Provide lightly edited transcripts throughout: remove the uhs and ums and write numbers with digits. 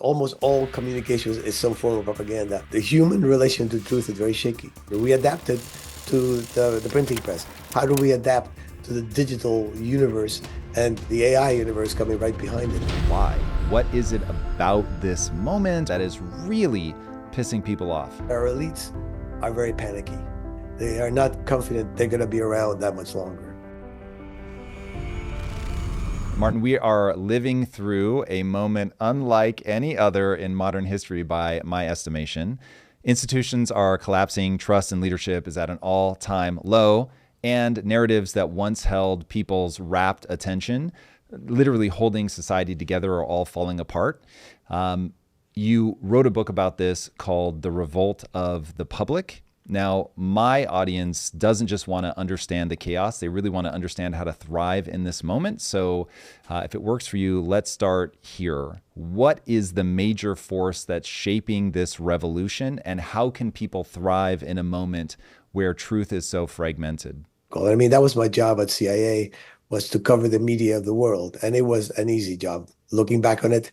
Almost all communication is some form of propaganda. The human relation to truth is very shaky. We adapted to the printing press. How do we adapt to the digital universe and the AI universe coming right behind it? Why? What is it about this moment that is really pissing people off? Our elites are very panicky. They are not confident they're going to be around that much longer. Martin, we are living through a moment unlike any other in modern history by my estimation. Institutions are collapsing, trust in leadership is at an all-time low, and narratives that once held people's rapt attention, literally holding society together, are all falling apart. You wrote a book about this called The Revolt of the Public. Now, my audience doesn't just want to understand the chaos. They really want to understand how to thrive in this moment. So if it works for you, let's start here. What is the major force that's shaping this revolution, and how can people thrive in a moment where truth is so fragmented? I mean, that was my job at CIA, was to cover the media of the world. And it was an easy job. Looking back on it,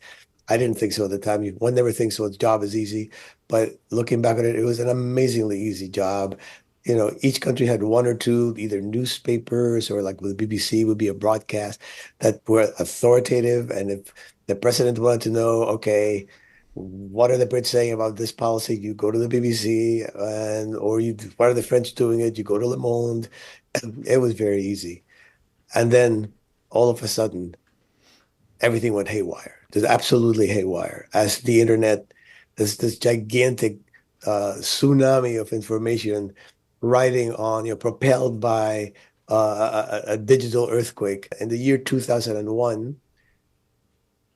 I didn't think so at the time. One never thinks so. Its job is easy. But looking back on it, it was an amazingly easy job. You know, each country had one or two, either newspapers or like with the BBC would be a broadcast that were authoritative. And if the president wanted to know, okay, what are the Brits saying about this policy? You go to the BBC, what are the French doing it? You go to Le Monde. It was very easy. And then all of a sudden, everything went haywire. Just absolutely haywire. As the internet, this gigantic tsunami of information riding on, propelled by a digital earthquake. In the year 2001,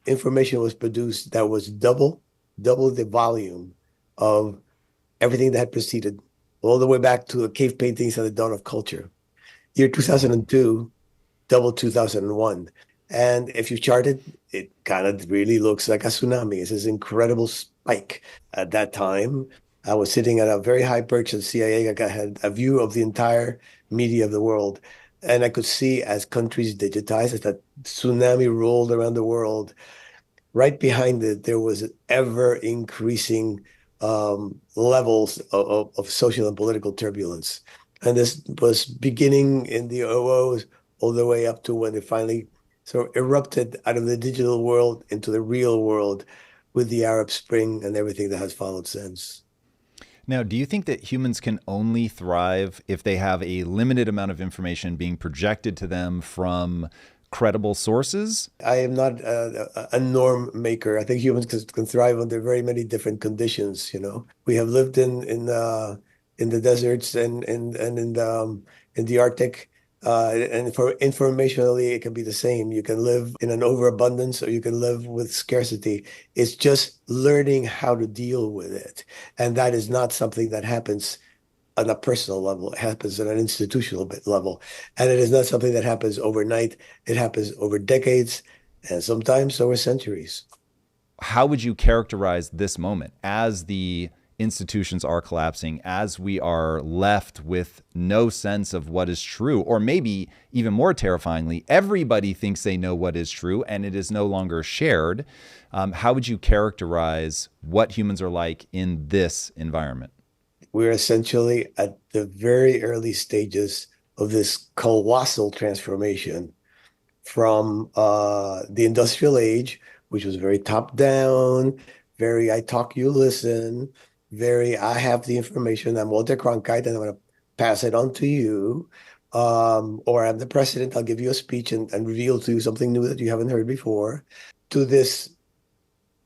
information was produced that was double the volume of everything that had preceded, all the way back to the cave paintings and the dawn of culture. Year 2002, double 2001. And if you chart it, it kind of really looks like a tsunami. It's this incredible spike. At that time, I was sitting at a very high perch at CIA. I had a view of the entire media of the world. And I could see as countries digitized, as that tsunami rolled around the world, right behind it, there was ever increasing levels of social and political turbulence. And this was beginning in the OOs all the way up to when it finally sort of erupted out of the digital world into the real world with the Arab Spring and everything that has followed since. Now, do you think that humans can only thrive if they have a limited amount of information being projected to them from credible sources? I am not a norm maker. I think humans can thrive under very many different conditions. We have lived in the deserts and in the Arctic. And for informationally, it can be the same. You can live in an overabundance or you can live with scarcity. It's just learning how to deal with it. And that is not something that happens on a personal level. It happens at an institutional level. And it is not something that happens overnight. It happens over decades and sometimes over centuries. How would you characterize this moment as the institutions are collapsing, as we are left with no sense of what is true, or maybe even more terrifyingly, everybody thinks they know what is true and it is no longer shared? How would you characterize what humans are like in this environment? We're essentially at the very early stages of this colossal transformation from the industrial age, which was very top down, very I talk, you listen, very I have the information, I'm Walter Cronkite, and I'm going to pass it on to you. Or I'm the president, I'll give you a speech and reveal to you something new that you haven't heard before, to this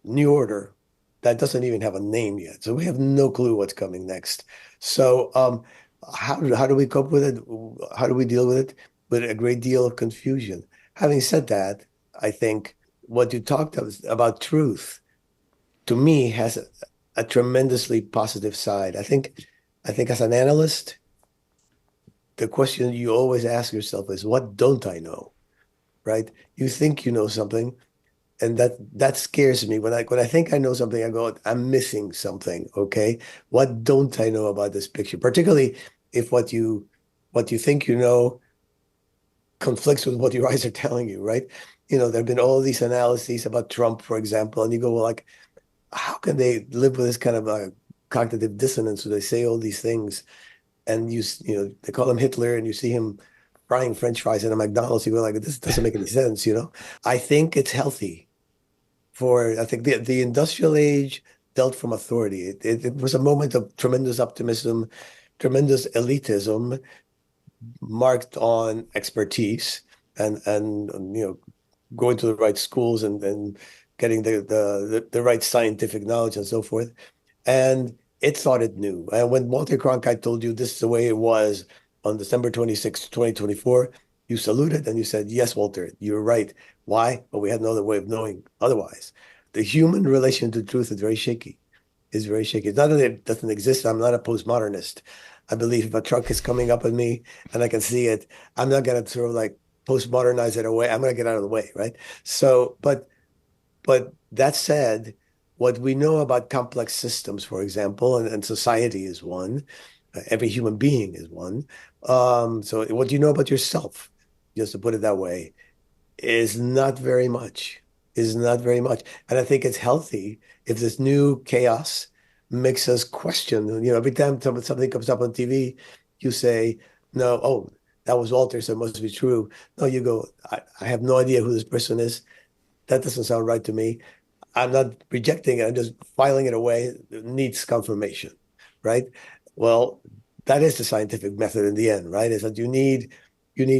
new order that doesn't even have a name yet. So we have no clue what's coming next. So how do we cope with it? How do we deal with it? With a great deal of confusion. Having said that, I think what you talked about truth, to me, has a tremendously positive side. I think as an analyst, the question you always ask yourself is, what don't I know? Right? You think you know something, and that scares me. When I think I know something, I go, I'm missing something. Okay, what don't I know about this picture? Particularly if what you think you know conflicts with what your eyes are telling you, right? There have been all these analyses about Trump, for example, and you go, well, like, how can they live with this kind of cognitive dissonance where they say all these things and they call him Hitler and you see him frying French fries in a McDonald's, you go like, this doesn't make any sense. I think it's healthy I think the industrial age dealt from authority. It was a moment of tremendous optimism, tremendous elitism, marked on expertise and going to the right schools and getting the right scientific knowledge and so forth. And it thought it knew. And when Walter Cronkite told you this is the way it was on December 26, 2024, you saluted and you said, yes, Walter, you're right. Why? But we had no other way of knowing otherwise. The human relation to truth is very shaky. Is very shaky. It's not that it doesn't exist. I'm not a postmodernist. I believe if a truck is coming up at me and I can see it, I'm not going to sort of like postmodernize it away. I'm going to get out of the way, right? So, but that said, what we know about complex systems, for example, and society is one, every human being is one. So what do you know about yourself, just to put it that way, is not very much, is not very much. And I think it's healthy if this new chaos makes us question, every time something comes up on TV, you say, no, oh, that was Walter, so it must be true. No, you go, I have no idea who this person is. That doesn't sound right to me. I'm not rejecting it. I'm just filing it away. It needs confirmation, right? Well, that is the scientific method in the end, right? Is that you need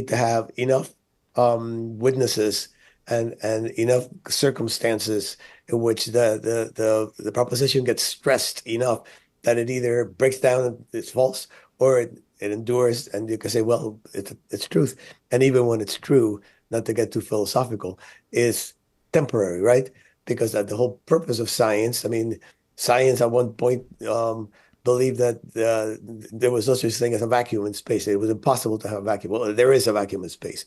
to have enough witnesses and enough circumstances in which the proposition gets stressed enough that it either breaks down and it's false or it endures and you can say, well, it's truth. And even when it's true, not to get too philosophical, is temporary, right? Because the whole purpose of science, I mean, science at one point believed that there was no such thing as a vacuum in space. It was impossible to have a vacuum. Well, there is a vacuum in space.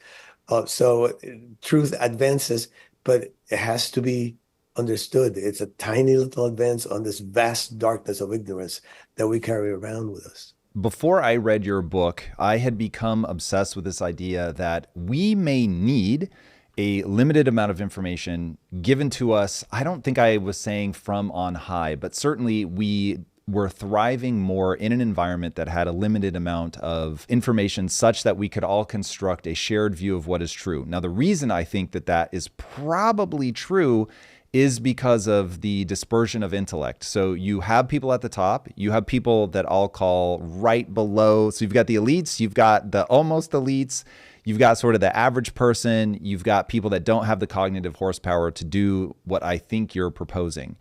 So truth advances, but it has to be understood. It's a tiny little advance on this vast darkness of ignorance that we carry around with us. Before I read your book, I had become obsessed with this idea that we may need a limited amount of information given to us. I don't think I was saying from on high, but certainly we were thriving more in an environment that had a limited amount of information such that we could all construct a shared view of what is true. Now, the reason I think that that is probably true is because of the dispersion of intellect. So you have people at the top, you have people that I'll call right below. So you've got the elites, you've got the almost elites, you've got sort of the average person, you've got people that don't have the cognitive horsepower to do what I think you're proposing.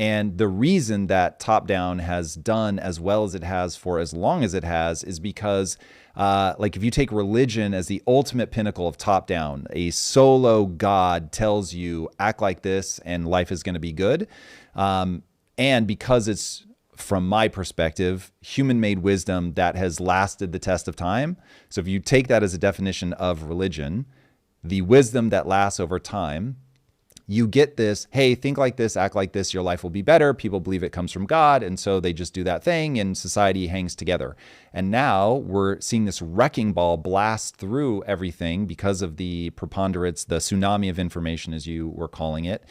And the reason that top-down has done as well as it has for as long as it has is because like if you take religion as the ultimate pinnacle of top-down, a solo God tells you act like this and life is going to be good. And because it's, from my perspective, human-made wisdom that has lasted the test of time. So if you take that as a definition of religion, the wisdom that lasts over time, you get this, hey, think like this, act like this, your life will be better. People believe it comes from God, and so they just do that thing, and society hangs together. And now we're seeing this wrecking ball blast through everything because of the preponderance, the tsunami of information, as you were calling it.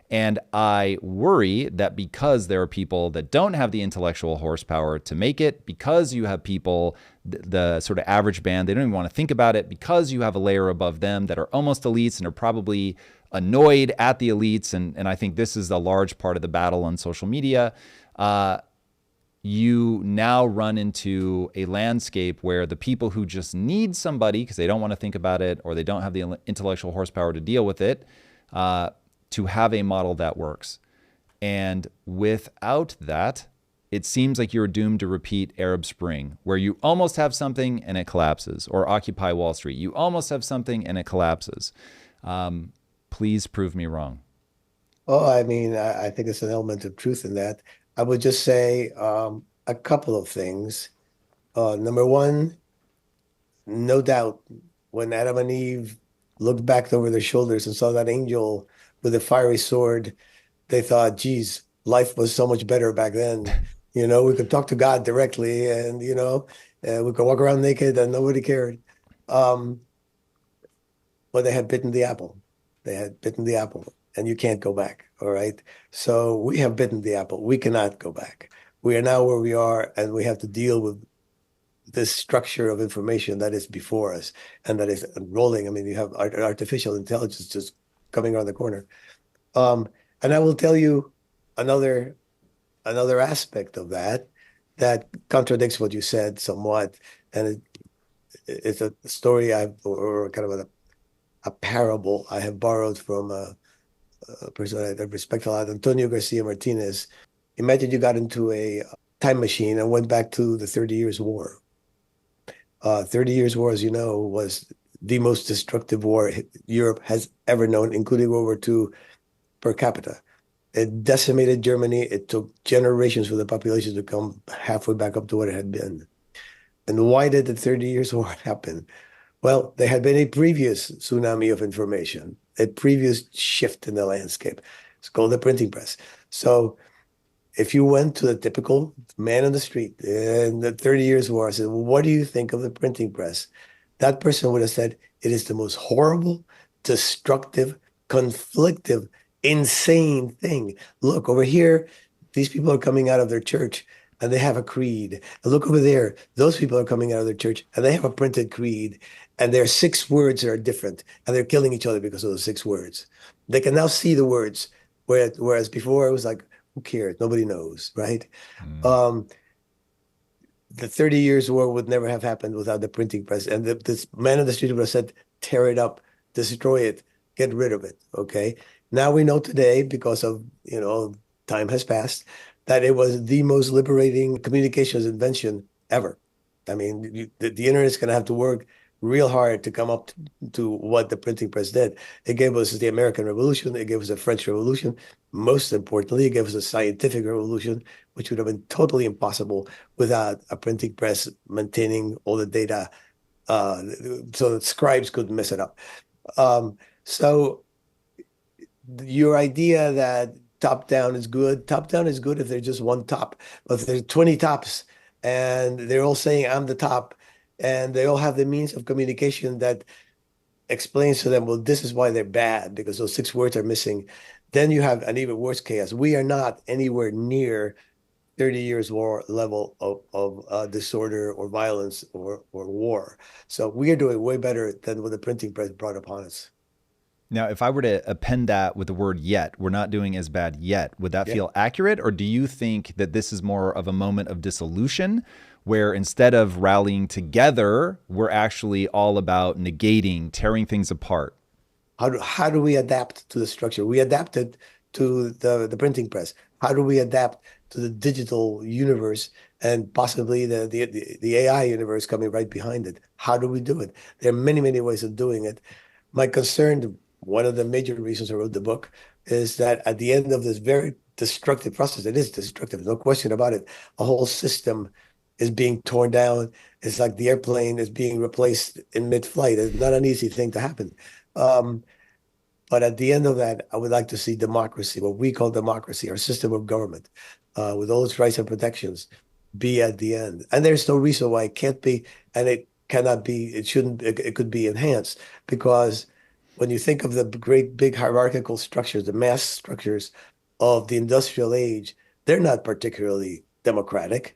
And I worry that because there are people that don't have the intellectual horsepower to make it, because you have people, the sort of average band, they don't even want to think about it, because you have a layer above them that are almost elites and are probably annoyed at the elites, and I think this is a large part of the battle on social media, you now run into a landscape where the people who just need somebody, because they don't want to think about it or they don't have the intellectual horsepower to deal with it, to have a model that works. And without that, it seems like you're doomed to repeat Arab Spring, where you almost have something and it collapses, or Occupy Wall Street. You almost have something and it collapses. Please prove me wrong. Oh, I mean, I think there's an element of truth in that. I would just say a couple of things. Number one, no doubt, when Adam and Eve looked back over their shoulders and saw that angel with a fiery sword, they thought, geez, life was so much better back then. We could talk to God directly and, we could walk around naked and nobody cared. But they had bitten the apple. They had bitten the apple and you can't go back. All right. So we have bitten the apple. We cannot go back. We are now where we are, and we have to deal with this structure of information that is before us and that is unrolling. I mean, you have artificial intelligence just coming around the corner. Um, and I will tell you another aspect of that that contradicts what you said somewhat, and it's a story or kind of a parable I have borrowed from a person I respect a lot, Antonio Garcia Martinez. Imagine you got into a time machine and went back to the 30 Years' War. 30 Years' War, as you know, was the most destructive war Europe has ever known, including World War II per capita. It decimated Germany. It took generations for the population to come halfway back up to what it had been. And why did the 30 Years' War happen? Well, there had been a previous tsunami of information, a previous shift in the landscape. It's called the printing press. So if you went to the typical man on the street in the 30 Years' War and said, well, what do you think of the printing press? That person would have said, it is the most horrible, destructive, conflictive, insane thing. Look, over here, these people are coming out of their church and they have a creed. And look over there, those people are coming out of their church and they have a printed creed. And there are 6 words that are different and they're killing each other because of those 6 words. They can now see the words, whereas before it was like, who cares? Nobody knows, right? Um, the 30 Years' War would never have happened without the printing press. And this man on the street would have said, tear it up, destroy it, get rid of it. Okay. Now we know today, because of, time has passed, that it was the most liberating communications invention ever. I mean, the internet is going to have to work real hard to come up to what the printing press did. It gave us the American Revolution. It gave us the French Revolution. Most importantly, it gave us a scientific revolution, which would have been totally impossible without a printing press maintaining all the data, so that scribes couldn't mess it up. So your idea that top down is good if there's just one top. But if there's 20 tops and they're all saying, I'm the top, and they all have the means of communication that explains to them, well, this is why they're bad, because those 6 words are missing, then you have an even worse chaos. We are not anywhere near 30 Years' War level of disorder or violence or war. So we are doing way better than what the printing press brought upon us. Now, if I were to append that with the word yet, we're not doing as bad yet, would that feel accurate? Or do you think that this is more of a moment of dissolution, where instead of rallying together, we're actually all about negating, tearing things apart? How do we adapt to the structure? We adapted to the printing press. How do we adapt to the digital universe and possibly the AI universe coming right behind it? How do we do it? There are many, many ways of doing it. My concern, one of the major reasons I wrote the book, is that at the end of this very destructive process, it is destructive, no question about it, a whole system is being torn down. It's like the airplane is being replaced in mid-flight. It's not an easy thing to happen. But at the end of that, I would like to see democracy, what we call democracy, our system of government, with all its rights and protections, be at the end. And there's no reason why it can't be, and it cannot be, it shouldn't, it could be enhanced, because when you think of the great big hierarchical structures, the mass structures of the industrial age, they're not particularly democratic.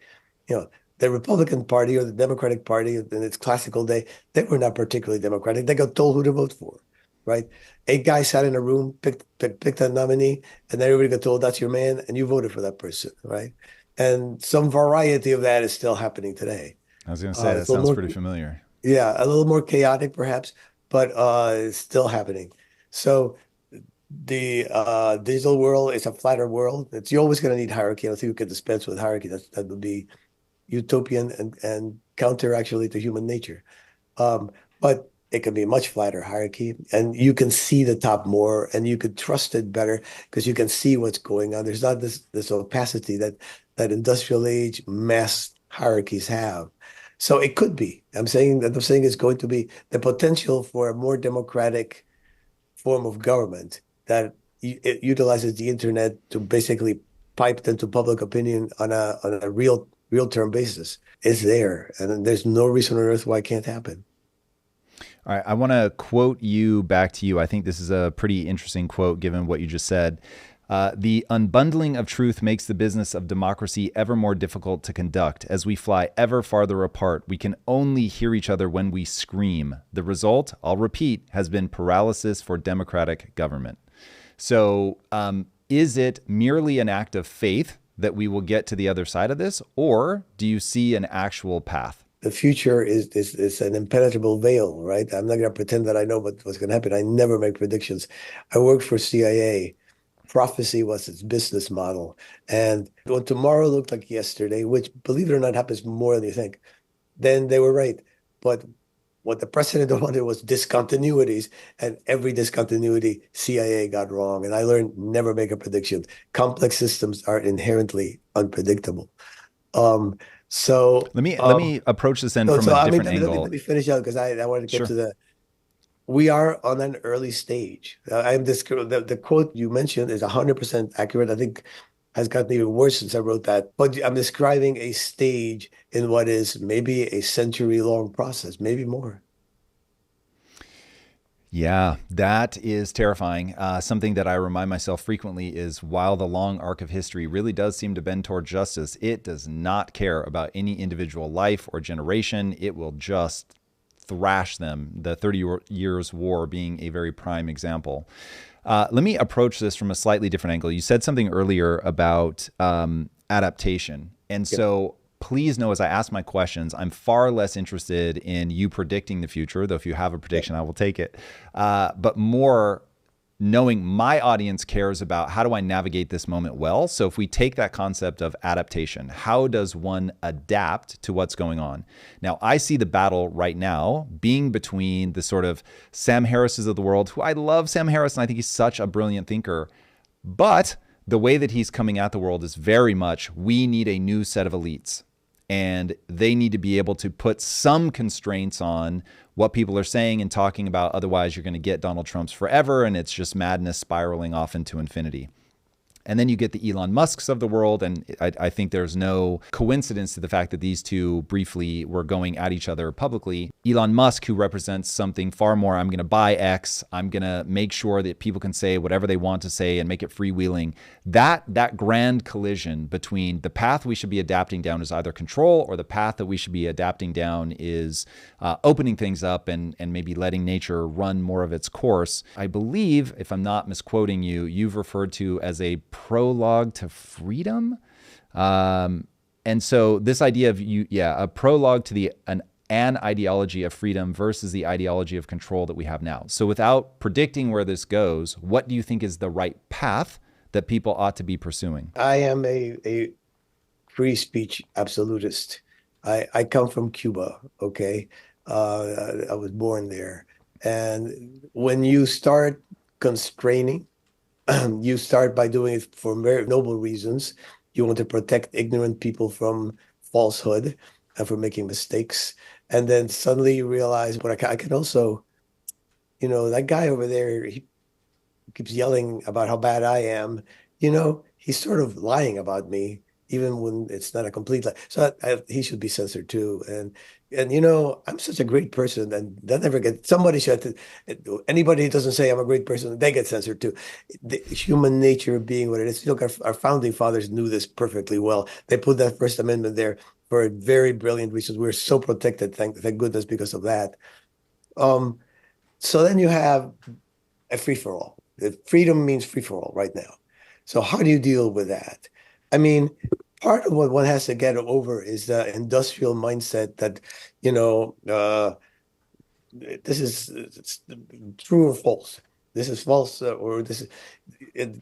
The Republican Party or the Democratic Party in its classical day, they were not particularly democratic. They got told who to vote for, right? 8 guys sat in a room, picked a nominee, and everybody got told, that's your man, and you voted for that person, right? And some variety of that is still happening today. I was going to say, that sounds pretty familiar. Yeah, a little more chaotic perhaps, but it's still happening. So the digital world is a flatter world. You're always going to need hierarchy. I don't think we could dispense with hierarchy. That would be utopian and counter actually to human nature. But it can be a much flatter hierarchy, and you can see the top more, and you could trust it better because you can see what's going on. There's not this opacity that industrial age mass hierarchies have. So it could be. I'm saying it's going to be the potential for a more democratic form of government that it utilizes the internet to basically pipe into public opinion on a real term basis is there. And there's no reason on earth why it can't happen. All right. I want to quote you back to you. I think this is a pretty interesting quote given what you just said. The unbundling of truth makes the business of democracy ever more difficult to conduct. As we fly ever farther apart, we can only hear each other when we scream. The result, I'll repeat, has been paralysis for democratic government. So is it merely an act of faith that we will get to the other side of this, or do you see an actual path? The future is an impenetrable veil, right? I'm not going to pretend that I know what's going to happen. I never make predictions. I worked for CIA. Prophecy was its business model. And when tomorrow looked like yesterday, which, believe it or not, happens more than you think, then they were right. But what the president wanted was discontinuities, and every discontinuity CIA got wrong. And I learned never make a prediction. Complex systems are inherently unpredictable. Um, so let me approach this then from a I mean, different angle. let me finish out because I wanted to get Sure. to we are on an early stage. The quote you mentioned is 100% accurate. I think has gotten even worse since I wrote that. But I'm describing a stage in what is maybe a century-long process, maybe more. Yeah, that is terrifying. Something that I remind myself frequently is while the long arc of history really does seem to bend toward justice, it does not care about any individual life or generation. It will just thrash them, the 30 Years' War being a very prime example. Let me approach this from a slightly different angle. You said something earlier about adaptation. And so please know as I ask my questions, I'm far less interested in you predicting the future, though if you have a prediction, I will take it. But more knowing my audience cares about how do I navigate this moment well. So if we take that concept of adaptation, how does one adapt to what's going on? Now, I see the battle right now being between the sort of Sam Harris's of the world, who I love Sam Harris, and I think he's such a brilliant thinker. But the way that he's coming at the world is very much, we need a new set of elites. And they need to be able to put some constraints on what people are saying and talking about. Otherwise, you're going to get Donald Trumps forever, and it's just madness spiraling off into infinity. And then you get the Elon Musks of the world. And I think there's no coincidence to the fact that these two briefly were going at each other publicly. Elon Musk, who represents something far more, I'm going to buy X. I'm going to make sure that people can say whatever they want to say and make it freewheeling. That grand collision between the path we should be adapting down is either control, or the path that we should be adapting down is opening things up and maybe letting nature run more of its course. I believe, if I'm not misquoting you, you've referred to as a prologue to freedom. And so this idea of a prologue to an ideology of freedom versus the ideology of control that we have now. So without predicting where this goes, what do you think is the right path that people ought to be pursuing? I am a free speech absolutist. I come from Cuba, okay? I was born there. And when you start constraining, you start by doing it for very noble reasons. You want to protect ignorant people from falsehood and from making mistakes. And then suddenly you realize, but I can also, that guy over there, he keeps yelling about how bad I am. He's sort of lying about me, even when it's not a complete lie. So he should be censored too. And I'm such a great person, and that never gets. Somebody should. Anybody who doesn't say I'm a great person, they get censored too. The human nature being what it is. Look, our founding fathers knew this perfectly well. They put that First Amendment there for a very brilliant reason. We're so protected, thank goodness, because of that. So then you have a free for all. Freedom means free for all right now. So how do you deal with that? I mean, part of what one has to get over is the industrial mindset that, this is true or false. This is false, or this is.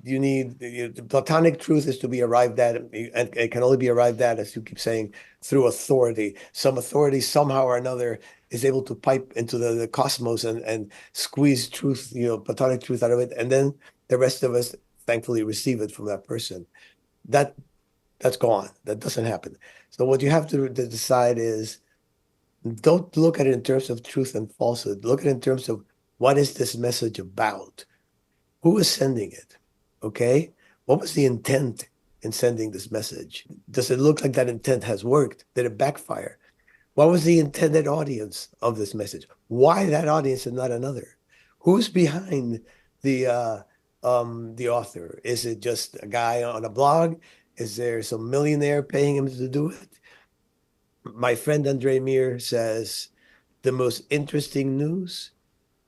You need platonic truth is to be arrived at, and it can only be arrived at, as you keep saying, through authority. Some authority somehow or another is able to pipe into the cosmos and squeeze truth, platonic truth out of it, and then the rest of us thankfully receive it from that person. That's gone. That doesn't happen. So what you have to decide is, don't look at it in terms of truth and falsehood. Look at it in terms of, what is this message about? Who is sending it? Okay? What was the intent in sending this message? Does it look like that intent has worked? Did it backfire? What was the intended audience of this message? Why that audience and not another? Who's behind the the author? Is it just a guy on a blog? Is there some millionaire paying him to do it? My friend Andre Mir says the most interesting news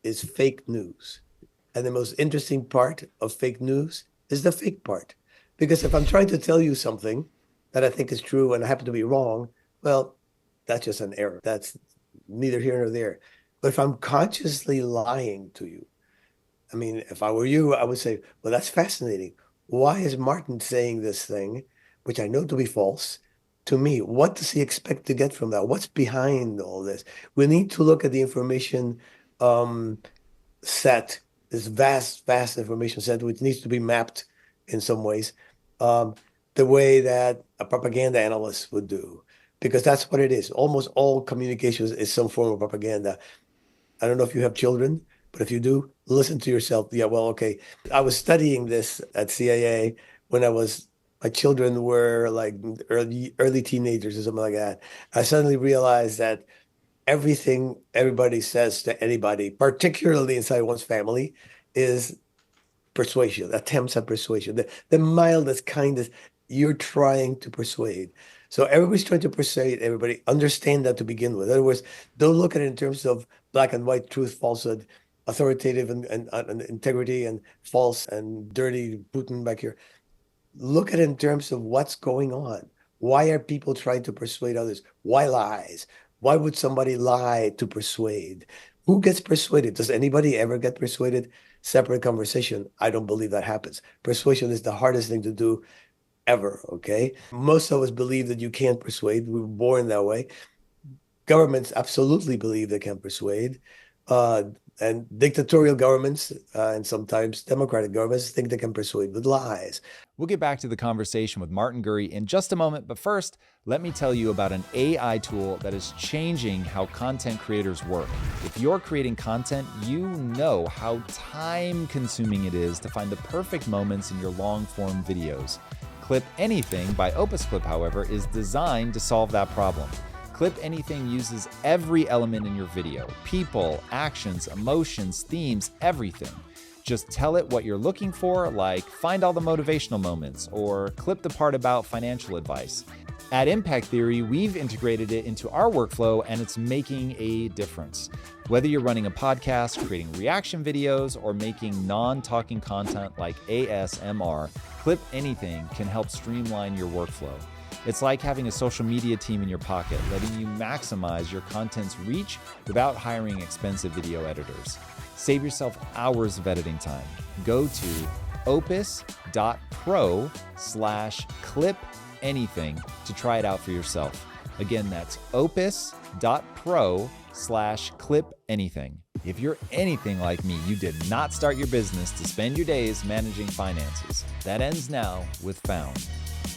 is fake news. And the most interesting part of fake news is the fake part. Because if I'm trying to tell you something that I think is true and I happen to be wrong, well, that's just an error. That's neither here nor there. But if I'm consciously lying to you, I mean, if I were you, I would say, well, that's fascinating. Why is Martin saying this thing, which I know to be false, to me? What does he expect to get from that? What's behind all this? We need to look at the information um, set, this vast information set, which needs to be mapped in some ways, um, the way that a propaganda analyst would do, because that's what it is. Almost all communications is some form of propaganda. I don't know if you have children, but if you do, listen to yourself. Yeah, well, okay. I was studying this at CIA when my children were like early teenagers or something like that. I suddenly realized that everything everybody says to anybody, particularly inside one's family, is persuasion, attempts at persuasion. The mildest, kindest, you're trying to persuade. So everybody's trying to persuade everybody. Understand that to begin with. In other words, don't look at it in terms of black and white, truth, falsehood, authoritative and integrity, and false and dirty Putin back here. Look at it in terms of what's going on. Why are people trying to persuade others? Why lies? Why would somebody lie to persuade? Who gets persuaded? Does anybody ever get persuaded? Separate conversation. I don't believe that happens. Persuasion is the hardest thing to do ever, okay? Most of us believe that you can't persuade. We were born that way. Governments absolutely believe they can persuade. Uh, and dictatorial governments and sometimes democratic governments think they can persuade with lies. We'll get back to the conversation with Martin Gurry in just a moment, but first, let me tell you about an AI tool that is changing how content creators work. If you're creating content, you know how time-consuming it is to find the perfect moments in your long-form videos. Clip Anything by Opus Clip, however, is designed to solve that problem. Clip Anything uses every element in your video: people, actions, emotions, themes, everything. Just tell it what you're looking for, like find all the motivational moments, or clip the part about financial advice. At Impact Theory, we've integrated it into our workflow, and it's making a difference. Whether you're running a podcast, creating reaction videos, or making non-talking content like ASMR, Clip Anything can help streamline your workflow. It's like having a social media team in your pocket, letting you maximize your content's reach without hiring expensive video editors. Save yourself hours of editing time. Go to opus.pro/clip-anything to try it out for yourself. Again, that's opus.pro/clip-anything. If you're anything like me, you did not start your business to spend your days managing finances. That ends now with Found.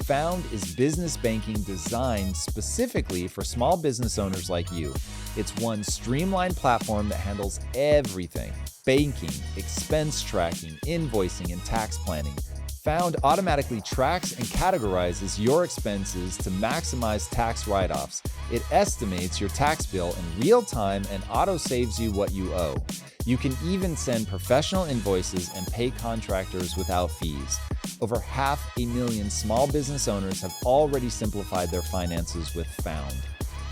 Found is business banking designed specifically for small business owners like you. It's one streamlined platform that handles everything: banking, expense tracking, invoicing, and tax planning. Found automatically tracks and categorizes your expenses to maximize tax write-offs. It estimates your tax bill in real time and auto-saves you what you owe. You can even send professional invoices and pay contractors without fees. Over 500,000 small business owners have already simplified their finances with Found.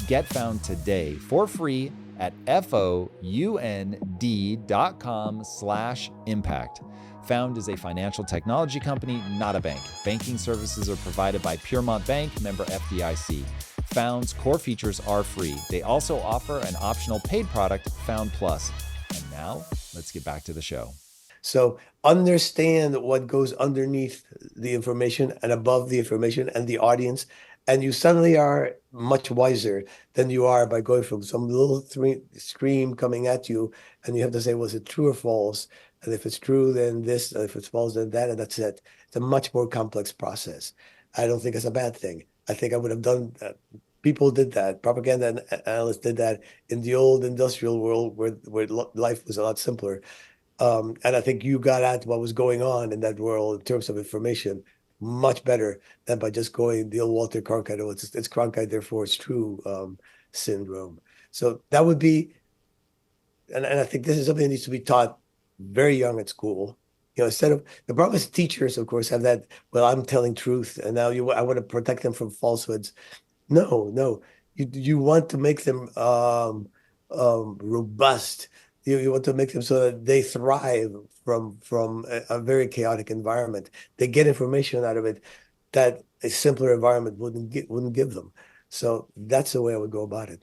Get Found today for free at found.com/impact. Found is a financial technology company, not a bank. Banking services are provided by Piermont Bank, member FDIC. Found's core features are free. They also offer an optional paid product, Found Plus. And now, let's get back to the show. So understand what goes underneath the information and above the information and the audience, and you suddenly are much wiser than you are by going from some little scream coming at you, and you have to say, was it true or false? And if it's true, then this, and if it's false, then that, and that's it. It's a much more complex process. I don't think it's a bad thing. I think I would have done that. People did that. Propaganda analysts did that in the old industrial world where life was a lot simpler. And I think you got at what was going on in that world in terms of information much better than by just going the old Walter Cronkite, oh, it's Cronkite, therefore it's true syndrome. So that would be, and I think this is something that needs to be taught very young at school, Instead of the problem is teachers, of course, have that, well, I'm telling truth, and now I want to protect them from falsehoods. No, no. You want to make them robust. You want to make them so that they thrive from a very chaotic environment. They get information out of it that a simpler environment wouldn't give them. So that's the way I would go about it.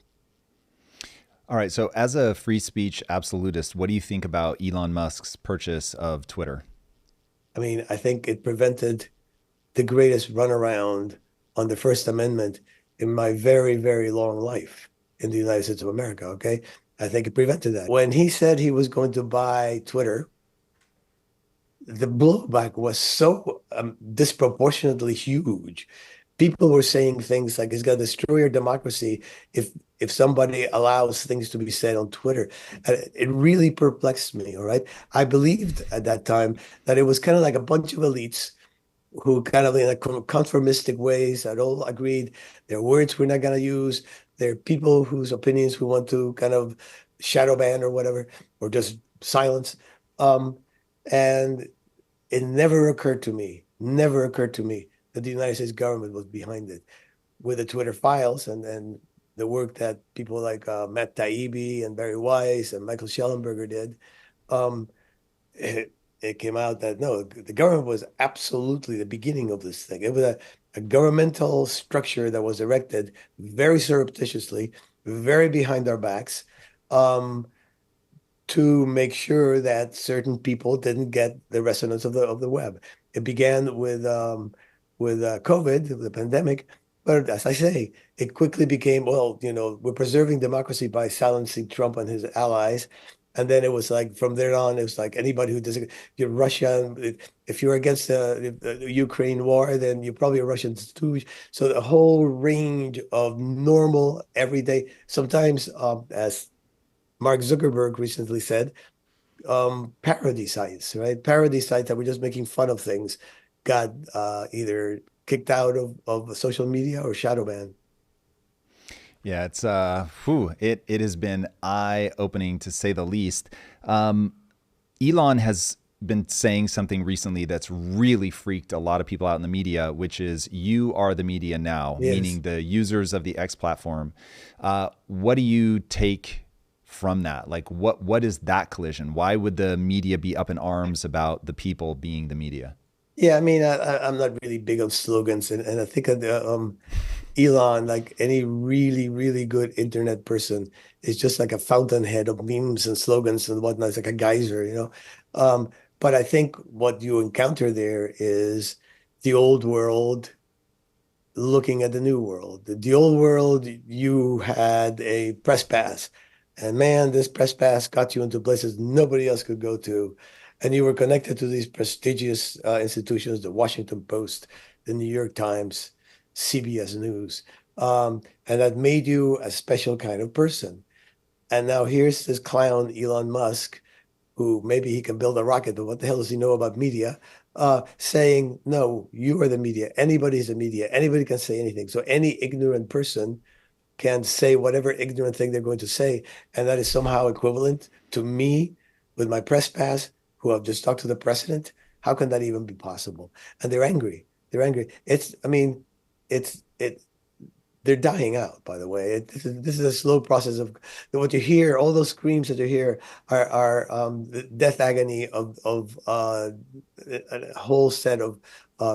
All right. So, as a free speech absolutist, what do you think about Elon Musk's purchase of Twitter? I mean, I think it prevented the greatest runaround on the First Amendment in my very, very long life in the United States of America. Okay. I think it prevented that. When he said he was going to buy Twitter, the blowback was so disproportionately huge. People were saying things like, "It's going to destroy your democracy if somebody allows things to be said on Twitter." And it really perplexed me. All right, I believed at that time that it was kind of like a bunch of elites who kind of in a conformistic ways had all agreed their words we're not going to use. They're people whose opinions we want to kind of shadow ban or whatever, or just silence. Um, and it never occurred to me that the United States government was behind it. With the Twitter files and the work that people like Matt Taibbi and Barry Weiss and Michael Schellenberger did, um, it came out that no, the government was absolutely the beginning of this thing. It was a governmental structure that was erected very surreptitiously, very behind our backs, um, to make sure that certain people didn't get the resonance of the web. It began with COVID, the pandemic, but as I say, it quickly became, well, we're preserving democracy by silencing Trump and his allies. And then it was like from there on, it was like anybody who doesn't, you're Russian. If you're against the Ukraine war, then you're probably a Russian too. So the whole range of normal, everyday, sometimes as Mark Zuckerberg recently said, parody sites, right? Parody sites that were just making fun of things got either kicked out of social media or shadow banned. Yeah, it has been eye opening to say the least. Um, Elon has been saying something recently that's really freaked a lot of people out in the media, which is "you are the media now," Yes. meaning the users of the X platform. What do you take from that? Like, what is that collision? Why would the media be up in arms about the people being the media? Yeah, I mean, I'm not really big on slogans, and I think Elon, like any really, really good internet person, is just like a fountainhead of memes and slogans and whatnot. It's like a geyser. Um, but I think what you encounter there is the old world looking at the new world. The old world, you had a press pass, and man, this press pass got you into places nobody else could go to. And you were connected to these prestigious institutions, the Washington Post, the New York Times, CBS News. And that made you a special kind of person. And now here's this clown, Elon Musk, who maybe he can build a rocket, but what the hell does he know about media? Saying, no, you are the media. Anybody's the media. Anybody can say anything. So any ignorant person can say whatever ignorant thing they're going to say. And that is somehow equivalent to me with my press pass, who have just talked to the president. How can that even be possible? And they're angry. They're angry. I mean, it they're dying out, by the way. This is a slow process of what you hear, all those screams that you hear are the death agony of a whole set of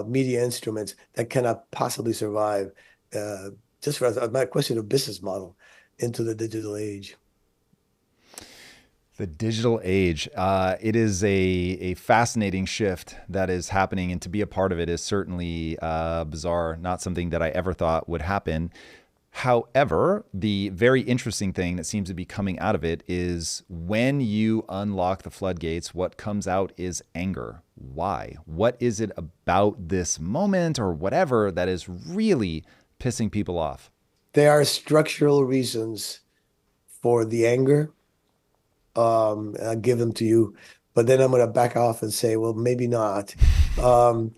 media instruments that cannot possibly survive uh, just for a question of business model into the digital age. The digital age. It is a fascinating shift that is happening, and to be a part of it is certainly bizarre, not something that I ever thought would happen. However, the very interesting thing that seems to be coming out of it is when you unlock the floodgates, what comes out is anger. Why? What is it about this moment or whatever that is really pissing people off? There are structural reasons for the anger. I'll give them to you, but then I'm going to back off and say, well, maybe not. Um,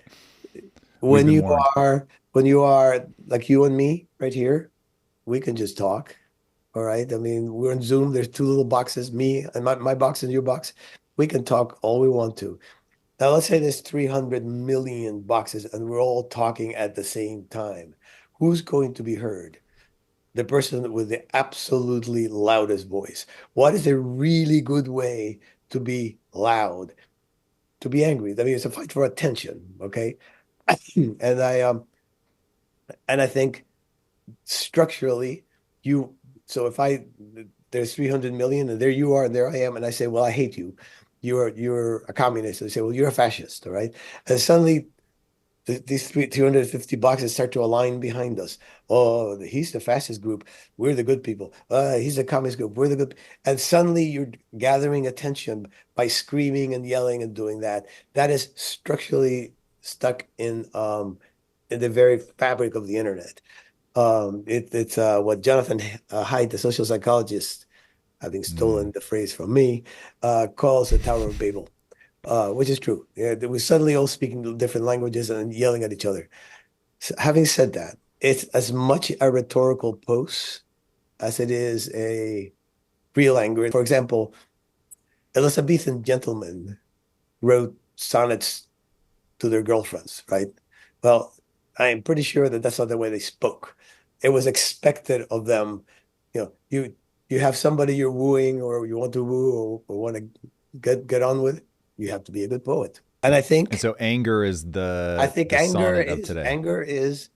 We've when been you warned. when you are like you and me right here, we can just talk. All right. I mean, we're on Zoom. There's two little boxes, me and my box and your box. We can talk all we want to. Now, let's say there's 300 million boxes and we're all talking at the same time. Who's going to be heard? The person with the absolutely loudest voice. What is a really good way to be loud, to be angry? I mean, it's a fight for attention, okay? And I think structurally, you so if I there's 300 million and there you are and there I am and I say, well, I hate you. You're a communist. And they say, well, you're a fascist, all right? And suddenly these 350 boxes start to align behind us. Oh, he's the fascist group. We're the good people. He's the communist group. We're the good. And suddenly you're gathering attention by screaming and yelling and doing that. That is structurally stuck in the very fabric of the internet. It's what Jonathan Haidt, the social psychologist, having stolen Mm. the phrase from me, calls the Tower of Babel, which is true. Yeah, we suddenly all speaking different languages and yelling at each other. So having said that, it's as much a rhetorical pose as it is a real anger. For example, Elizabethan gentlemen wrote sonnets to their girlfriends, right? Well, I'm pretty sure that that's not the way they spoke. It was expected of them. You have somebody you're wooing or you want to woo or want to get on with, you have to be a good poet. And And so anger is I the think the anger sonnet of is today. anger is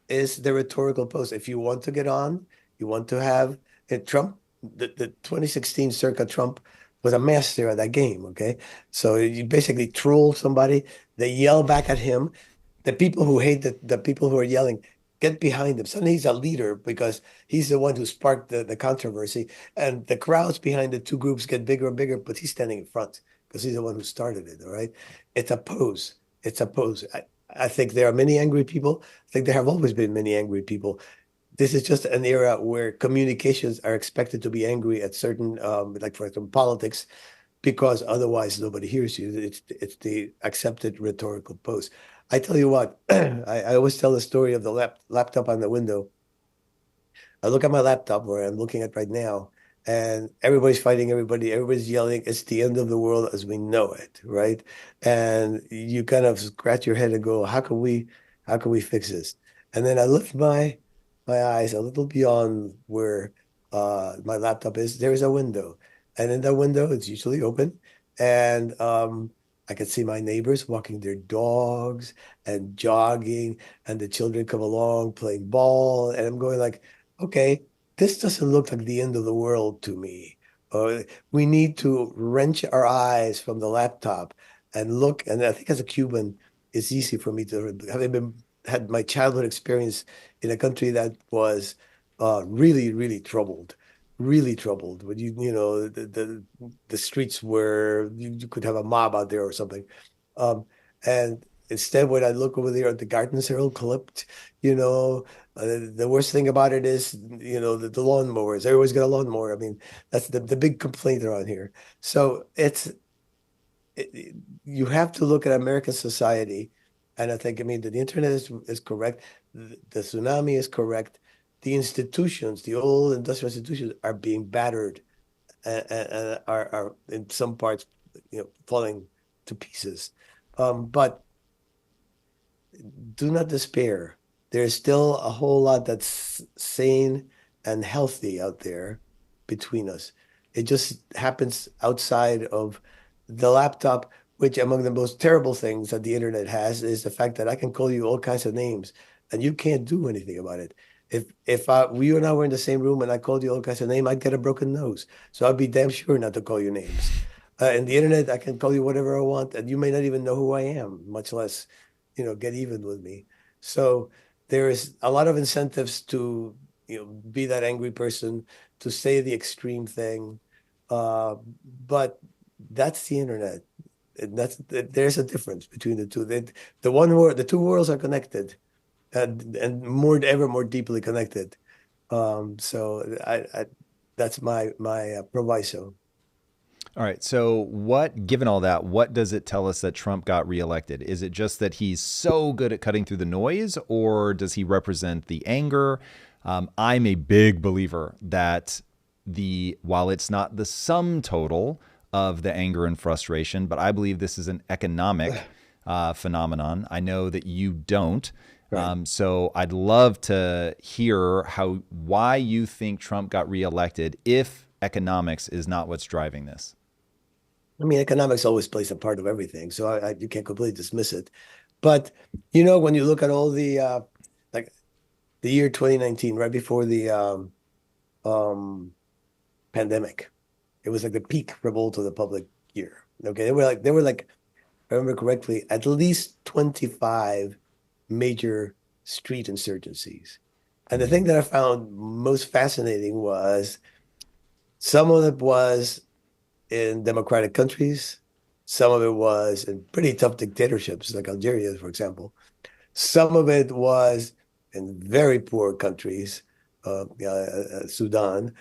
the rhetorical pose. If you want to get on, you want to have Trump, the 2016 circa Trump was a master at that game, okay? So you basically troll somebody, they yell back at him. The people who hate the people who are yelling get behind him. Suddenly he's a leader because he's the one who sparked the controversy. And the crowds behind the two groups get bigger and bigger, but he's standing in front because he's the one who started it, all right? It's a pose. It's a pose. I think there are many angry people. I think there have always been many angry people. This is just an era where communications are expected to be angry at certain, like for example, politics, because otherwise nobody hears you. It's the accepted rhetorical pose. I tell you what, I always tell the story of the laptop on the window. I look at my laptop where I'm looking at right now, and everybody's fighting everybody, everybody's yelling. It's the end of the world as we know it, right? And you kind of scratch your head and go, how can we fix this? And then I lift my eyes a little beyond where my laptop is. There is a window, and in that window, it's usually open, and I can see my neighbors walking their dogs and jogging, and the children come along playing ball, and I'm going like, okay, this doesn't look like the end of the world to me. We need to wrench our eyes from the laptop and look. And I think as a Cuban, it's easy for me to, having been had my childhood experience in a country that was really, really troubled. When the streets where you could have a mob out there or something. Um, and instead, when I look over there, the gardens are all clipped, you know. The worst thing about it is, the lawnmowers. Everybody's got a lawnmower. I mean, that's the big complaint around here. So you have to look at American society, and I think, I mean, the internet is correct. The tsunami is correct. The institutions, the old industrial institutions, are being battered and are in some parts, falling to pieces. But do not despair. There's still a whole lot that's sane and healthy out there between us. It just happens outside of the laptop, which among the most terrible things that the internet has is the fact that I can call you all kinds of names and you can't do anything about it. If you and I were in the same room and I called you all kinds of names, I'd get a broken nose. So I'd be damn sure not to call you names. In the internet, I can call you whatever I want, and you may not even know who I am, much less get even with me. So there is a lot of incentives to, be that angry person, to say the extreme thing. Uh, but that's the internet. And there's a difference between the two. The two worlds are connected and ever more deeply connected. So that's my proviso. All right. So, given all that, what does it tell us that Trump got reelected? Is it just that he's so good at cutting through the noise, or does he represent the anger? I'm a big believer that while it's not the sum total of the anger and frustration, but I believe this is an economic phenomenon. I know that you don't. Right. So I'd love to hear why you think Trump got reelected if economics is not what's driving this. I mean, economics always plays a part of everything, so you can't completely dismiss it. But you know, when you look at all the like the year 2019, right before the um, pandemic, it was like the peak revolt of the public year. Okay, they were like, if I remember correctly, at least 25 major street insurgencies. And the thing that I found most fascinating was some of it was in democratic countries, some of it was in pretty tough dictatorships, like Algeria, for example. Some of it was in very poor countries, Sudan.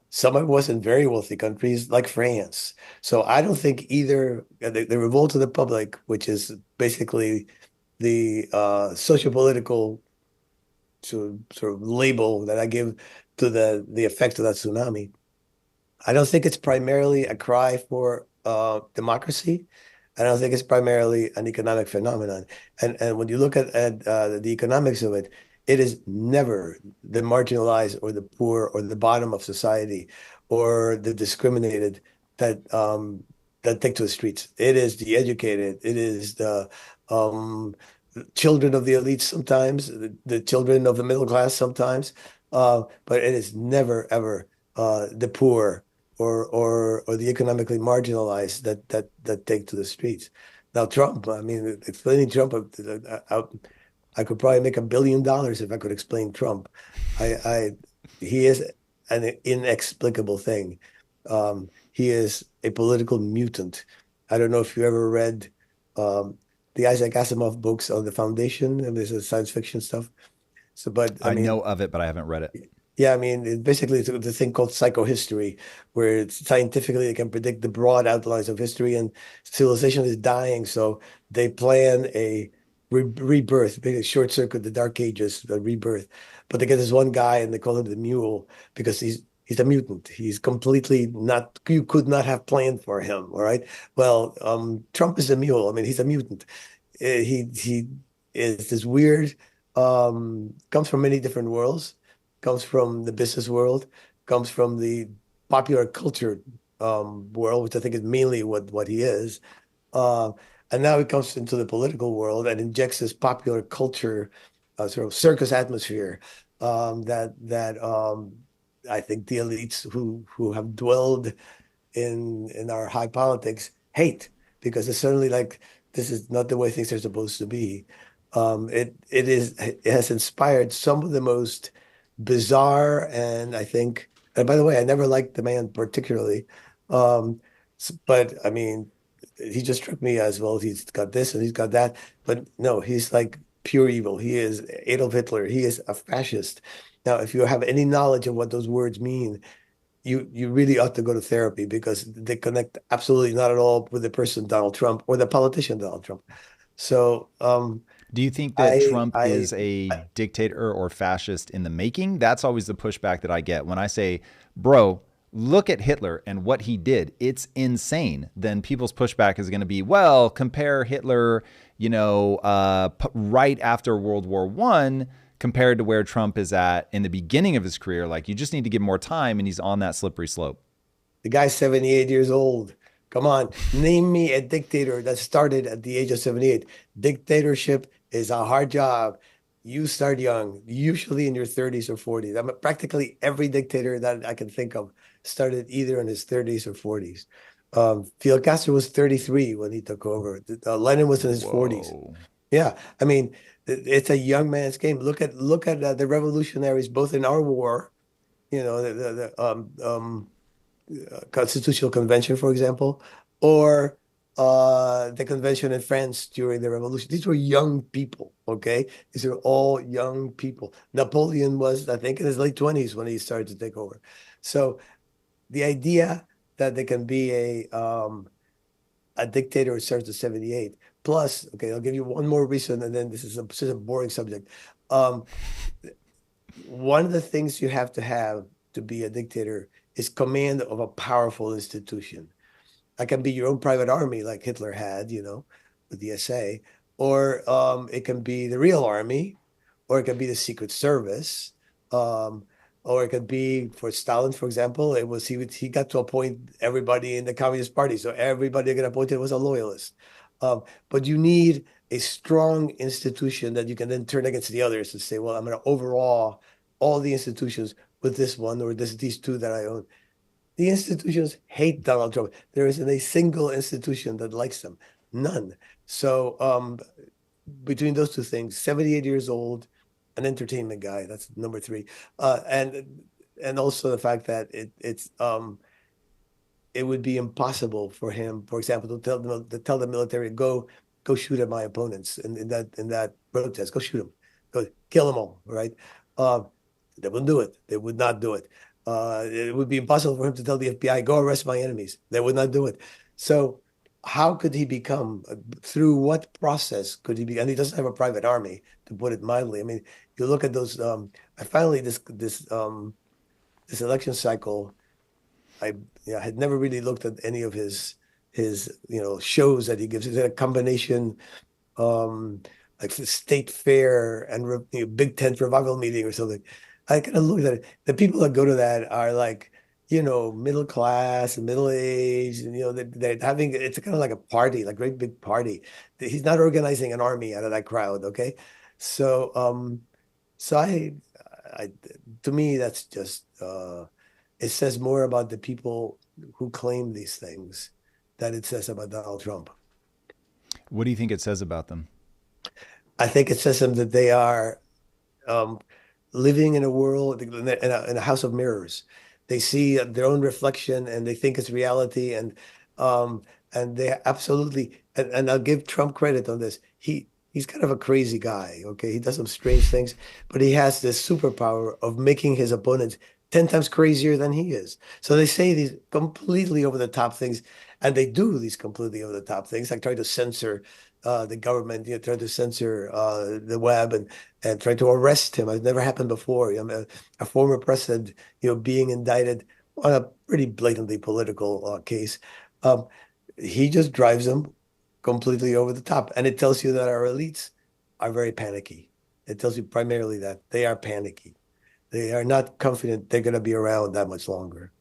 Some of it was in very wealthy countries like France. So I don't think either the revolt of the public, which is basically the socio-political sort of label that I give to the effect of that tsunami. I don't think it's primarily a cry for democracy. I don't think it's primarily an economic phenomenon. And when you look at the economics of it, it is never the marginalized or the poor or the bottom of society or the discriminated that take to the streets. It is the educated. It is the um, children of the elites sometimes, the children of the middle class sometimes. But it is never ever the poor or the economically marginalized that take to the streets. Now, Trump, I mean, explaining Trump, I could probably make $1 billion if I could explain Trump. I he is an inexplicable thing. He is a political mutant. I don't know if you ever read the Isaac Asimov books on the Foundation, and this is science fiction stuff. So, but I I mean, know of it, but I haven't read it. yeah, I mean, basically, it's the thing called psychohistory, where it's scientifically they can predict the broad outlines of history, and civilization is dying, so they plan a rebirth, big short circuit the Dark Ages, the rebirth. But they get this one guy, and they call him the Mule because he's a mutant. He's completely not. You could not have planned for him. All right. Well, Trump is a mule. I mean, he's a mutant. He is this weird. Comes from many different worlds, comes from the business world, comes from the popular culture world, which I think is mainly what he is. Uh, and now he comes into the political world and injects this popular culture, sort of circus atmosphere that I think the elites who have dwelled in our high politics hate because it's certainly like this is not the way things are supposed to be. It has inspired some of the most bizarre and I think and by the way, I never liked the man particularly. But I mean he just struck me as well, he's got this and he's got that. But no, he's like pure evil. He is Adolf Hitler. He is a fascist. Now, if you have any knowledge of what those words mean, you really ought to go to therapy because they connect absolutely not at all with the person Donald Trump or the politician Donald Trump. So Do you think that I Trump I is a dictator or fascist in the making? That's always the pushback that I get when I say, bro, look at Hitler and what he did. It's insane. Then people's pushback is going to be, well, compare Hitler, right after World War I compared to where Trump is at in the beginning of his career. Like, you just need to give more time, and he's on that slippery slope. the guy's 78 years old. Come on, name me a dictator that started at the age of 78. Dictatorship is a hard job. You start young, usually in your 30s or 40s. I mean, practically every dictator that I can think of started either in his 30s or 40s. Fidel Castro was 33 when he took over. Lenin was in his 40s. Whoa. Yeah, I mean, it's a young man's game. Look at the revolutionaries, both in our war, the Constitutional Convention, for example, or the convention in France during the revolution. These were young people, okay? These are all young people. Napoleon was, I think, in his late 20s when he started to take over. So the idea that there can be a dictator who starts at 78, plus, okay, I'll give you one more reason, and then this is a boring subject. Um, One of the things you have to be a dictator is command of a powerful institution. I can be your own private army like Hitler had, with the SA, or it can be the real army, or it can be the Secret Service, um, or it could be for Stalin, for example. He got to appoint everybody in the Communist Party, so everybody that got appointed was a loyalist. But you need a strong institution that you can then turn against the others and say, well, I'm going to overawe all the institutions with this one or these two that I own. The institutions hate Donald Trump. There isn't a single institution that likes him. None. So between those two things, 78 years old, an entertainment guy, that's number three. And also the fact that it would be impossible for him, for example, to tell the military, go shoot at my opponents in that protest, go shoot them, go kill them all, right? They wouldn't do it. They would not do it. It would be impossible for him to tell the FBI, go arrest my enemies. They would not do it. So how could he become, through what process could he be? And he doesn't have a private army, to put it mildly. I mean, you look at those, I finally, this election cycle, I had never really looked at any of his shows that he gives. It's a combination, like the State Fair and Big Tent Revival Meeting or something. I kind of looked at it. The people that go to that are like, middle class and middle aged, and they're having, it's kind of like a party, like a great big party. He's not organizing an army out of that crowd, okay? So I to me that's just it says more about the people who claim these things than it says about Donald Trump. What do you think it says about them? I think it says them that they are living in a world, in a house of mirrors. They see their own reflection and they think it's reality. And they absolutely, and I'll give Trump credit on this. He's kind of a crazy guy. Okay. He does some strange things, but he has this superpower of making his opponents 10 times crazier than he is. So they say these completely over the top things, and they do these completely over the top things, like try to censor the government, try to censor the web and try to arrest him. It's never happened before. I mean, a former president, being indicted on a pretty blatantly political case. He just drives them completely over the top. And it tells you that our elites are very panicky. It tells you primarily that they are panicky. They are not confident they're going to be around that much longer.